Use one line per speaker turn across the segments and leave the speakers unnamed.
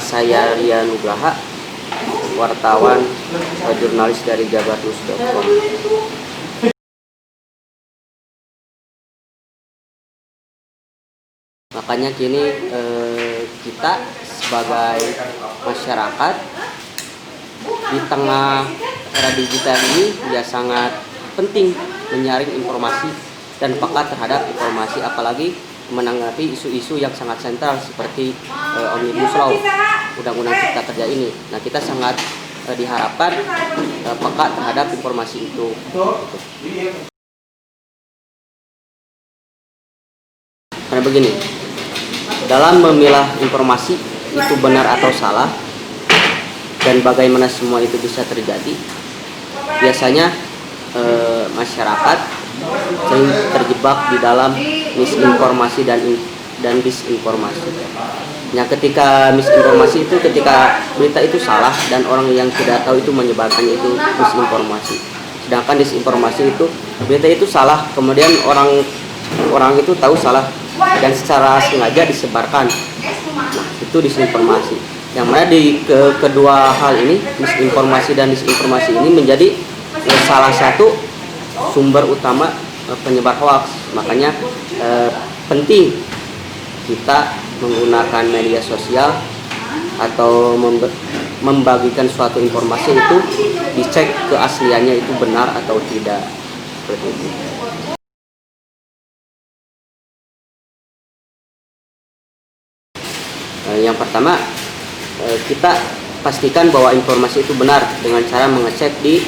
Saya Rian Nugraha, wartawan jurnalis dari jabarnews.com. Makanya kini kita sebagai masyarakat di tengah era digital ini ya sangat penting menyaring informasi dan peka terhadap informasi, apalagi menanggapi isu-isu yang sangat sentral seperti Omnibus Law, Undang-Undang Cipta Kerja ini. Nah, kita sangat diharapkan peka terhadap informasi itu. Karena begini, dalam memilah informasi itu benar atau salah dan bagaimana semua itu bisa terjadi, biasanya masyarakat sering terjebak di dalam misinformasi dan disinformasi. Nah, ketika misinformasi itu ketika berita itu salah dan orang yang tidak tahu itu menyebarkannya itu misinformasi. Sedangkan disinformasi itu berita itu salah, kemudian orang itu tahu salah dan secara sengaja disebarkan. Nah, itu disinformasi. Yang mana di kedua hal ini, misinformasi dan disinformasi ini menjadi salah satu sumber utama penyebar hoaks. Makanya penting kita menggunakan media sosial atau membagikan suatu informasi itu dicek keasliannya itu benar atau tidak. Seperti itu. Yang pertama, kita pastikan bahwa informasi itu benar dengan cara mengecek di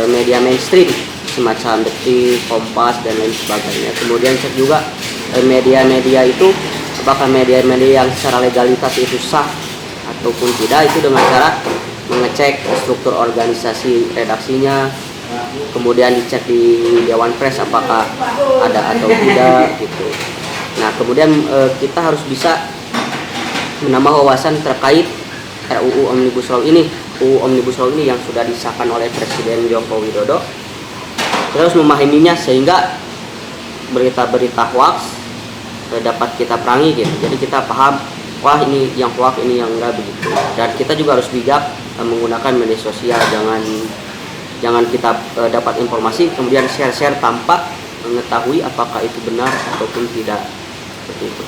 media mainstream semacam Detik, Kompas, dan lain sebagainya. Kemudian cek juga media-media itu apakah media-media yang secara legalitas itu sah ataupun tidak, itu dengan cara mengecek struktur organisasi redaksinya, kemudian dicek di Dewan Pers apakah ada atau tidak gitu. Nah, kemudian kita harus bisa menambah wawasan terkait RUU Omnibus Law ini. UU Omnibus Law ini yang sudah disahkan oleh Presiden Joko Widodo, kita harus memahaminya sehingga berita-berita hoax dapat kita perangi gitu. Jadi kita paham, wah ini yang hoax, ini yang enggak, begitu. Dan kita juga harus bijak menggunakan media sosial. Jangan kita dapat informasi kemudian share-share tanpa mengetahui apakah itu benar ataupun tidak. Seperti itu.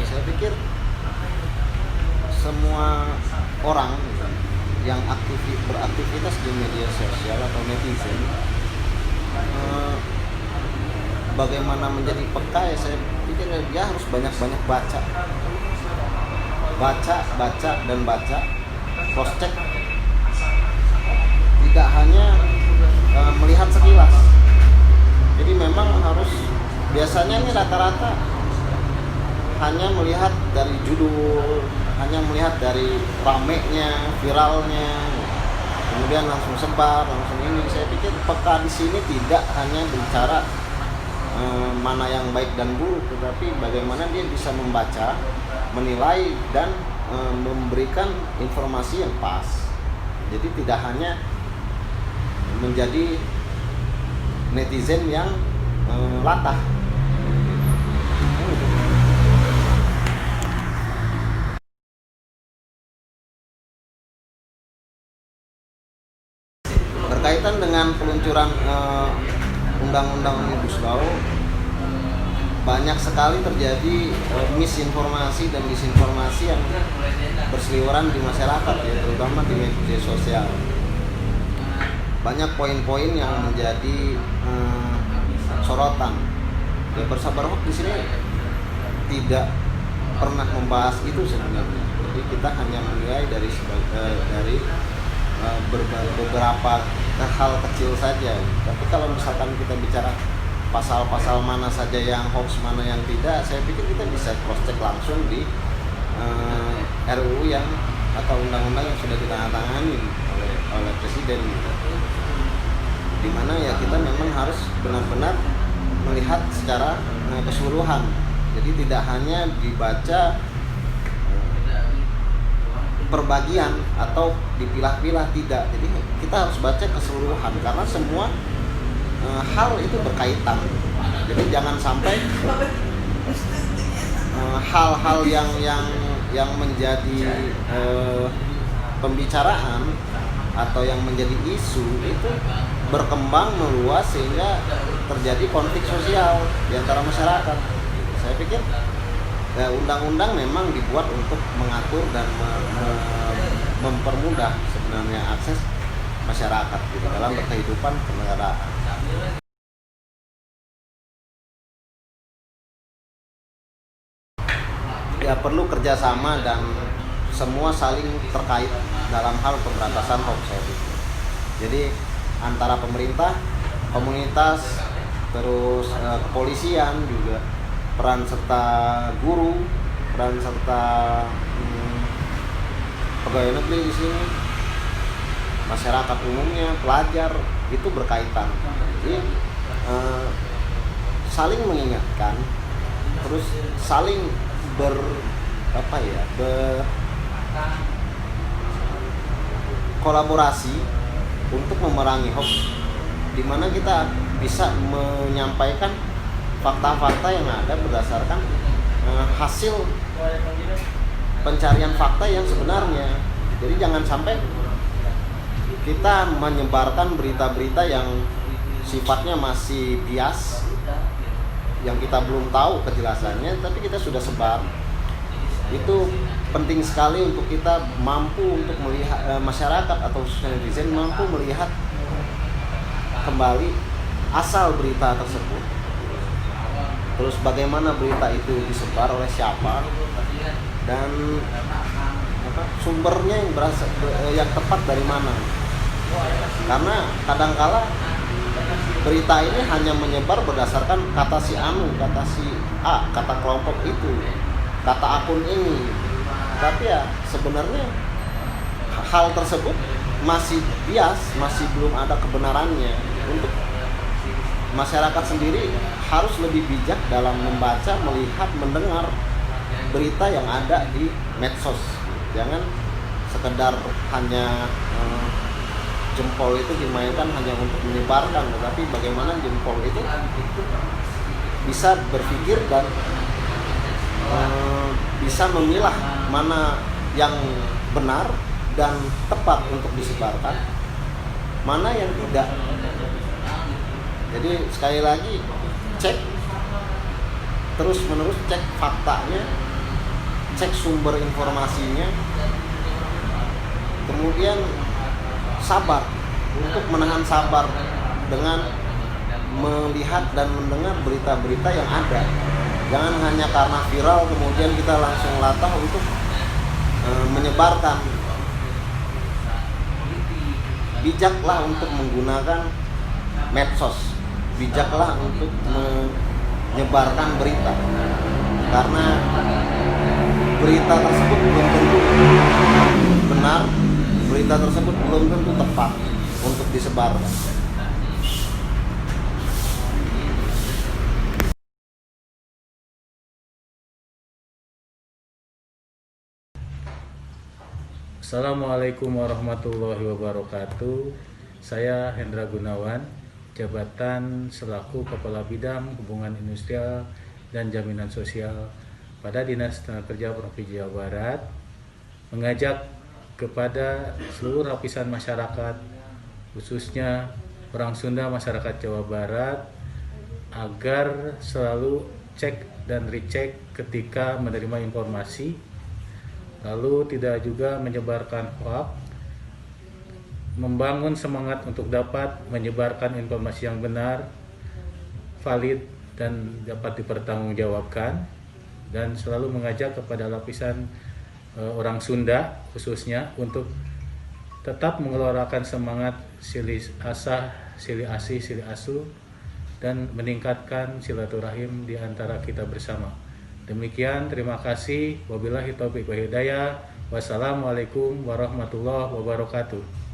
Saya pikir semua orang yang beraktivitas di media sosial atau netizen, bagaimana menjadi peka, ya saya pikir dia harus banyak-banyak baca, cross check, tidak hanya melihat sekilas. Jadi memang harus, biasanya ini rata-rata hanya melihat dari judul, hanya melihat dari ramenya, viralnya, kemudian langsung sebar, langsung ini. Saya pikir peka di sini tidak hanya bicara mana yang baik dan buruk, tetapi bagaimana dia bisa membaca, menilai, dan memberikan informasi yang pas. Jadi tidak hanya menjadi netizen yang latah. Berkaitan dengan peluncuran Undang-Undang Omnibus Law, banyak sekali terjadi misinformasi dan disinformasi yang berseliweran di masyarakat, ya, terutama di media sosial. Banyak poin-poin yang menjadi sorotan. Ya, Bersabar Hoax di sini tidak pernah membahas itu sebenarnya. Jadi kita hanya menilai dari beberapa hal kecil saja. Tapi kalau misalkan kita bicara pasal-pasal mana saja yang hoax, mana yang tidak, saya pikir kita bisa cross check langsung di RUU yang atau undang-undang yang sudah ditandatangani oleh Presiden, dimana ya kita memang harus benar-benar melihat secara keseluruhan. Jadi tidak hanya dibaca perbagian atau dipilah-pilah, tidak. Jadi kita harus baca keseluruhan karena semua hal itu berkaitan. Jadi jangan sampai hal-hal yang menjadi pembicaraan atau yang menjadi isu itu berkembang meluas sehingga terjadi konflik sosial di antara masyarakat. Saya pikir undang-undang memang dibuat untuk mengatur dan mempermudah sebenarnya akses masyarakat gitu, dalam berkehidupan kenegaraan. Ya perlu kerjasama dan semua saling terkait dalam hal pemberantasan hoax saya pikir. Jadi antara pemerintah, komunitas, terus kepolisian juga, peran serta guru, peran serta pegawai negeri di sini, masyarakat umumnya, pelajar, itu berkaitan. Jadi saling mengingatkan, terus saling berkolaborasi untuk memerangi hoax, di mana kita bisa menyampaikan fakta-fakta yang ada berdasarkan hasil pencarian fakta yang sebenarnya. Jadi jangan sampai kita menyebarkan berita-berita yang sifatnya masih bias, yang kita belum tahu kejelasannya, tapi kita sudah sebar. Itu penting sekali untuk kita mampu untuk melihat, masyarakat atau netizen mampu melihat kembali asal berita tersebut, terus bagaimana berita itu disebar oleh siapa, dan sumbernya yang berasal yang tepat dari mana. Karena kadangkala berita ini hanya menyebar berdasarkan kata si anu, kata si A, kata kelompok itu, kata akun ini. Tapi ya sebenarnya hal tersebut masih bias, masih belum ada kebenarannya. Untuk masyarakat sendiri harus lebih bijak dalam membaca, melihat, mendengar berita yang ada di medsos. Jangan sekedar hanya jempol itu dimainkan hanya untuk menyebarkan, tetapi bagaimana jempol itu bisa berpikir dan bisa memilah mana yang benar dan tepat untuk disebarkan, mana yang tidak. Jadi sekali lagi, cek terus menerus, cek faktanya, cek sumber informasinya, kemudian sabar, untuk menahan sabar dengan melihat dan mendengar berita-berita yang ada. Jangan hanya karena viral kemudian kita langsung latah untuk menyebarkan. Bijaklah untuk menggunakan medsos, bijaklah untuk menyebarkan berita, karena berita tersebut belum tentu benar, berita tersebut belum tentu tepat untuk disebarkan.
Assalamualaikum warahmatullahi wabarakatuh. Saya Hendra Gunawan, jabatan selaku Kepala Bidang Hubungan Industrial dan Jaminan Sosial pada Dinas Tenaga Kerja Provinsi Jawa Barat, mengajak kepada seluruh lapisan masyarakat, khususnya orang Sunda masyarakat Jawa Barat, agar selalu cek dan recheck ketika menerima informasi, lalu tidak juga menyebarkan hoax, membangun semangat untuk dapat menyebarkan informasi yang benar, valid, dan dapat dipertanggungjawabkan, dan selalu mengajak kepada lapisan orang Sunda khususnya untuk tetap mengeluarkan semangat silih asah, silih asih, silih asuh, dan meningkatkan silaturahim di antara kita bersama. Demikian, terima kasih. Wabillahi taufiq wal hidayah. Wassalamualaikum warahmatullahi wabarakatuh.